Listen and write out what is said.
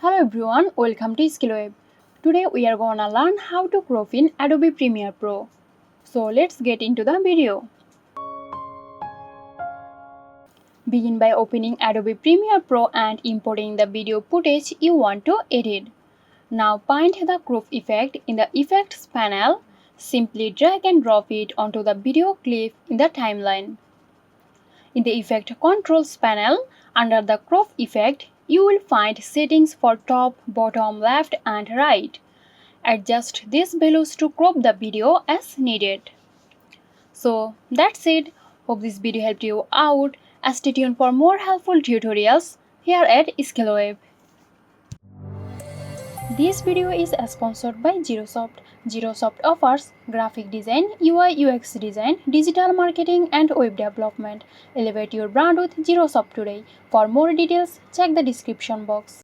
Hello everyone, welcome to SkillWeb. Today we are gonna learn how to crop in Adobe Premiere Pro. So let's get into the video. Begin by opening Adobe Premiere Pro and importing the video footage you want to edit. Now find the crop effect in the Effects panel. Simply drag and drop it onto the video clip in the timeline. In the Effect Controls panel, under the crop effect, you will find settings for top, bottom, left and right. Adjust these values to crop the video as needed. So that's it. Hope this video helped you out. Stay tuned for more helpful tutorials here at SkillWeb. This video is sponsored by Zerosoft. Zerosoft offers graphic design, UI UX design, digital marketing and web development. Elevate your brand with Zerosoft today. For more details, check the description box.